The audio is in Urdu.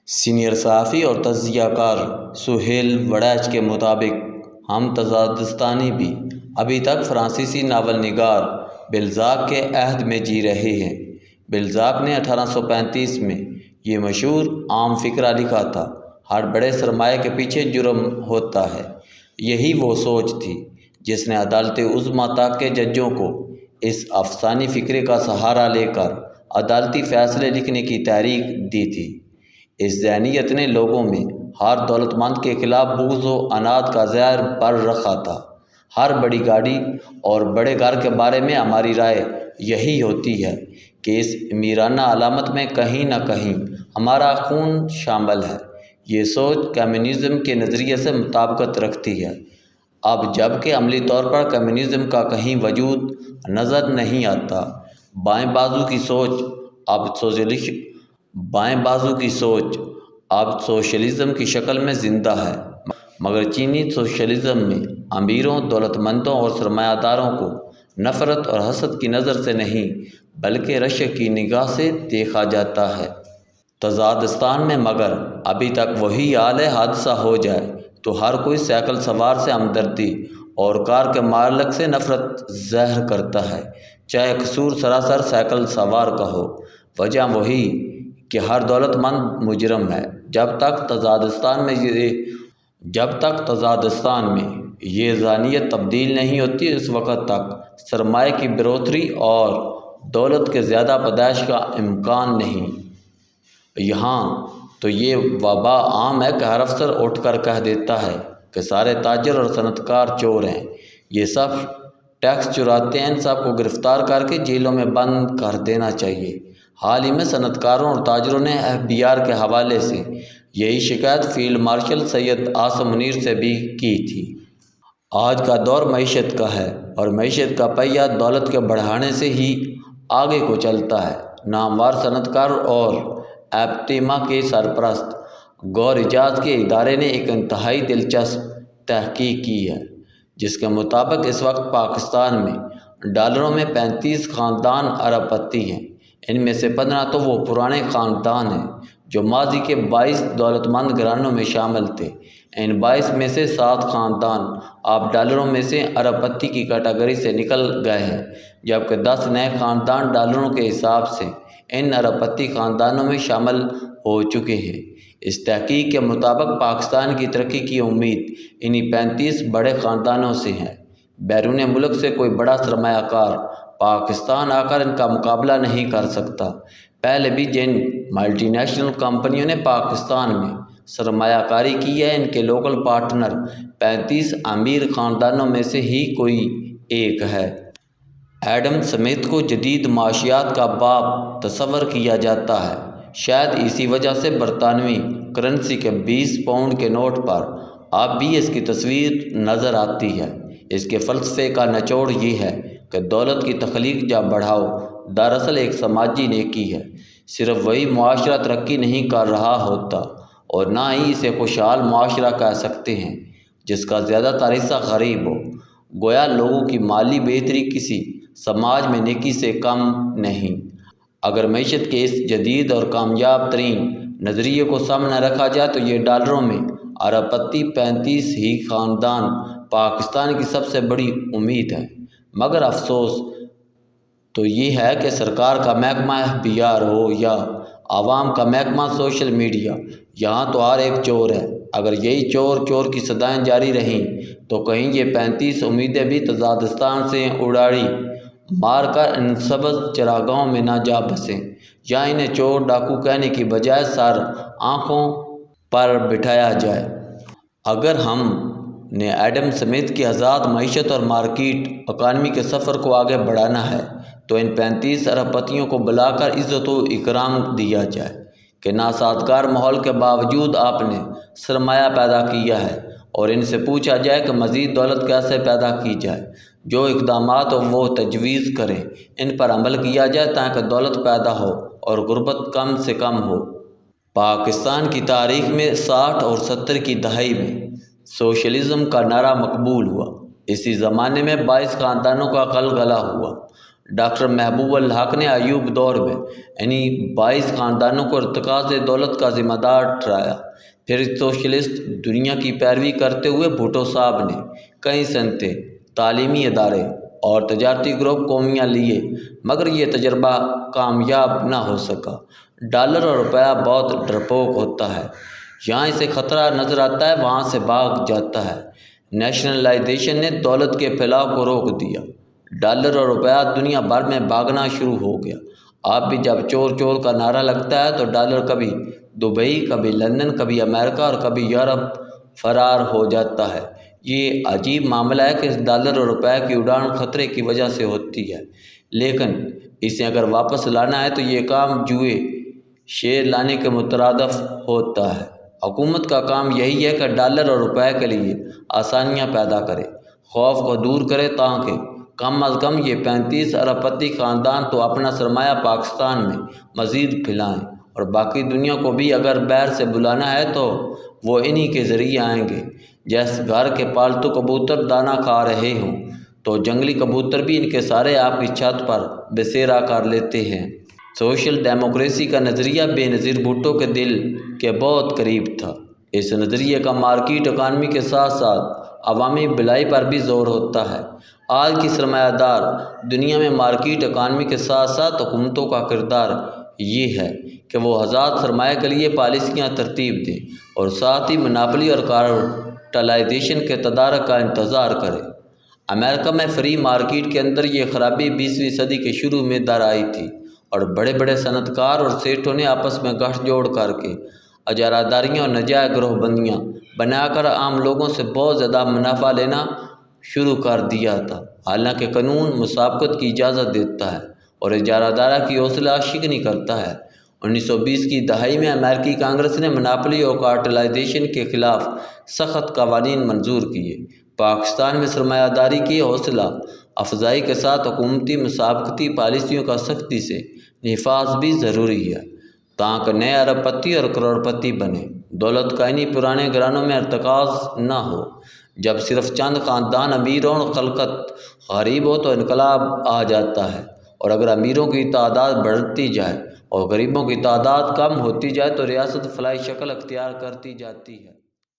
سینئر صحافی اور تجزیہ کار سہیل وڑیچ کے مطابق ہم تزادستانی بھی ابھی تک فرانسیسی ناول نگار بلزاک کے عہد میں جی رہے ہیں۔ بلزاک نے 1835 میں یہ مشہور عام فقرہ لکھا تھا، ہر بڑے سرمایہ کے پیچھے جرم ہوتا ہے۔ یہی وہ سوچ تھی جس نے عدالت عظمیٰ تک کے ججوں کو اس افسانوی فقرے کا سہارا لے کر عدالتی فیصلے لکھنے کی تحریک دی تھی۔ اس ذہنیت نے لوگوں میں ہر دولت مند کے خلاف بغض و عناد کا زہر بر رکھا تھا۔ ہر بڑی گاڑی اور بڑے گھر کے بارے میں ہماری رائے یہی ہوتی ہے کہ اس امیرانہ علامت میں کہیں نہ کہیں ہمارا خون شامل ہے۔ یہ سوچ کمیونزم کے نظریے سے مطابقت رکھتی ہے۔ اب جب کہ عملی طور پر کمیونزم کا کہیں وجود نظر نہیں آتا، بائیں بازو کی سوچ اب سوشلزم کی شکل میں زندہ ہے، مگر چینی سوشلزم میں امیروں، دولت مندوں اور سرمایہ داروں کو نفرت اور حسد کی نظر سے نہیں بلکہ رشک کی نگاہ سے دیکھا جاتا ہے۔ تزادستان میں مگر ابھی تک وہی حال ہے۔ حادثہ ہو جائے تو ہر کوئی سائیکل سوار سے ہمدردی اور کار کے مالک سے نفرت ظاہر کرتا ہے، چاہے قصور سراسر سائیکل سوار کا ہو۔ وجہ وہی کہ ہر دولت مند مجرم ہے۔ جب تک تزادستان میں یہ ذہنیت تبدیل نہیں ہوتی، اس وقت تک سرمایہ کی بروتری اور دولت کے زیادہ پیدائش کا امکان نہیں۔ یہاں تو یہ وبا عام ہے کہ ہر افسر اٹھ کر کہہ دیتا ہے کہ سارے تاجر اور صنعت کار چور ہیں، یہ سب ٹیکس چراتے ہیں، ان سب کو گرفتار کر کے جیلوں میں بند کر دینا چاہیے۔ حال ہی میں صنعت کاروں اور تاجروں نے FBI کے حوالے سے یہی شکایت فیلڈ مارشل سید عاصم منیر سے بھی کی تھی۔ آج کا دور معیشت کا ہے اور معیشت کا پہیہ دولت کے بڑھانے سے ہی آگے کو چلتا ہے۔ نامور صنعت کار اور ایپٹیما کے سرپرست گور اعجاز کے ادارے نے ایک انتہائی دلچسپ تحقیق کی ہے، جس کے مطابق اس وقت پاکستان میں ڈالروں میں 35 خاندان ارب پتی ہیں۔ ان میں سے 15 تو وہ پرانے خاندان ہیں جو ماضی کے 22 دولت مند گھرانوں میں شامل تھے۔ ان 22 میں سے 7 خاندان اب ڈالروں میں سے ارب پتی کی کیٹیگری سے نکل گئے ہیں، جبکہ 10 نئے خاندان ڈالروں کے حساب سے ان ارب پتی خاندانوں میں شامل ہو چکے ہیں۔ اس تحقیق کے مطابق پاکستان کی ترقی کی امید انہی 35 بڑے خاندانوں سے ہے۔ بیرون ملک سے کوئی بڑا سرمایہ کار پاکستان آ کر ان کا مقابلہ نہیں کر سکتا۔ پہلے بھی جن ملٹی نیشنل کمپنیوں نے پاکستان میں سرمایہ کاری کی ہے، ان کے لوکل پارٹنر 35 امیر خاندانوں میں سے ہی کوئی ایک ہے۔ ایڈم سمتھ کو جدید معاشیات کا باپ تصور کیا جاتا ہے۔ شاید اسی وجہ سے برطانوی کرنسی کے 20 پاؤنڈ کے نوٹ پر اب بھی اس کی تصویر نظر آتی ہے۔ اس کے فلسفے کا نچوڑ یہ ہے کہ دولت کی تخلیق یا بڑھاؤ دراصل ایک سماجی نیکی ہے۔ صرف وہی معاشرہ ترقی نہیں کر رہا ہوتا اور نہ ہی اسے خوشحال معاشرہ کہہ سکتے ہیں جس کا زیادہ تر حصہ غریب ہو۔ گویا لوگوں کی مالی بہتری کسی سماج میں نیکی سے کم نہیں۔ اگر معیشت کے اس جدید اور کامیاب ترین نظریے کو سامنے رکھا جائے تو یہ ڈالروں میں ارب پتی 35 ہی خاندان پاکستان کی سب سے بڑی امید ہے۔ مگر افسوس تو یہ ہے کہ سرکار کا محکمہ FBI ہو یا عوام کا محکمہ سوشل میڈیا، یہاں تو ہر ایک چور ہے۔ اگر یہی چور چور کی صدائیں جاری رہیں تو کہیں یہ 35 امیدیں بھی تزادستان سے اڑاڑی مار کر ان سبز چراگاہوں میں نہ جا بسیں، یا انہیں چور ڈاکو کہنے کی بجائے سر آنکھوں پر بٹھایا جائے۔ اگر ہم نے ایڈم سمتھ کی آزاد معیشت اور مارکیٹ اکانومی کے سفر کو آگے بڑھانا ہے تو ان 35 ارب پتیوں کو بلا کر عزت و اکرام دیا جائے کہ ناسازگار ماحول کے باوجود آپ نے سرمایہ پیدا کیا ہے، اور ان سے پوچھا جائے کہ مزید دولت کیسے پیدا کی جائے۔ جو اقدامات وہ تجویز کریں ان پر عمل کیا جائے تاکہ دولت پیدا ہو اور غربت کم سے کم ہو۔ پاکستان کی تاریخ میں 60 اور 70 کی دہائی میں سوشلزم کا نعرہ مقبول ہوا۔ اسی زمانے میں 22 خاندانوں کا غلغلہ ہوا ڈاکٹر محبوب الحق نے ایوب دور میں 22 خاندانوں کو ارتکاز دولت کا ذمہ دار ٹھہرایا۔ پھر سوشلسٹ دنیا کی پیروی کرتے ہوئے بھٹو صاحب نے کئی صنعتیں، تعلیمی ادارے اور تجارتی گروپ قومیاں لیے، مگر یہ تجربہ کامیاب نہ ہو سکا۔ ڈالر اور روپیہ بہت ڈرپوک ہوتا ہے، یہاں اسے خطرہ نظر آتا ہے، وہاں سے بھاگ جاتا ہے۔ نیشنلائزیشن نے دولت کے پھیلاؤ کو روک دیا، ڈالر اور روپیہ دنیا بھر میں بھاگنا شروع ہو گیا۔ اب بھی جب چور چور کا نعرہ لگتا ہے تو ڈالر کبھی دبئی، کبھی لندن، کبھی امریکہ اور کبھی یورپ فرار ہو جاتا ہے۔ یہ عجیب معاملہ ہے کہ اس ڈالر اور روپے کی اڑان خطرے کی وجہ سے ہوتی ہے، لیکن اسے اگر واپس لانا ہے تو یہ کام جوئے شیر لانے کے مترادف ہوتا ہے۔ حکومت کا کام یہی ہے کہ ڈالر اور روپے کے لیے آسانیاں پیدا کرے، خوف کو دور کرے، تاکہ کم از کم یہ 35 ارب پتی خاندان تو اپنا سرمایہ پاکستان میں مزید پھیلائیں، اور باقی دنیا کو بھی اگر باہر سے بلانا ہے تو وہ انہی کے ذریعے آئیں گے۔ جیسے گھر کے پالتو کبوتر دانہ کھا رہے ہوں تو جنگلی کبوتر بھی ان کے سارے آپ کی چھت پر بسیرا کر لیتے ہیں۔ سوشل ڈیموکریسی کا نظریہ بے نظیر بھٹو کے دل کے بہت قریب تھا۔ اس نظریے کا مارکیٹ اکانومی کے ساتھ ساتھ عوامی بھلائی پر بھی زور ہوتا ہے۔ آج کی سرمایہ دار دنیا میں مارکیٹ اکانومی کے ساتھ ساتھ حکومتوں کا کردار یہ ہے کہ وہ آزاد سرمایہ کے لیے پالیسیاں ترتیب دیں اور ساتھ ہی مناپلی اور کارٹلائزیشن کے تدارک کا انتظار کرے۔ امریکہ میں فری مارکیٹ کے اندر یہ خرابی 20ویں صدی کے شروع میں در آئی تھی، اور بڑے بڑے صنعت کار اور سیٹوں نے آپس میں گٹھ جوڑ کر کے اجارہ داریاں اور نجائز گروہ بندیاں بنا کر عام لوگوں سے بہت زیادہ منافع لینا شروع کر دیا تھا۔ حالانکہ قانون مسابقت کی اجازت دیتا ہے اور اجارہ دارہ کی حوصلہ شکنی کرتا ہے۔ 1920 کی دہائی میں امریکی کانگریس نے مناپلی اور کارٹلائزیشن کے خلاف سخت قوانین منظور کیے۔ پاکستان میں سرمایہ داری کی حوصلہ افزائی کے ساتھ حکومتی مسابقتی پالیسیوں کا سختی سے نفاذ بھی ضروری ہے، تاکہ نئے ارب پتی اور کروڑ پتی بنے، دولت کا انہی پرانے گھرانوں میں ارتکاز نہ ہو۔ جب صرف چند خاندان امیر ہوں اور خلقت غریب ہو تو انقلاب آ جاتا ہے، اور اگر امیروں کی تعداد بڑھتی جائے اور غریبوں کی تعداد کم ہوتی جائے تو ریاست فلاحی شکل اختیار کرتی جاتی ہے۔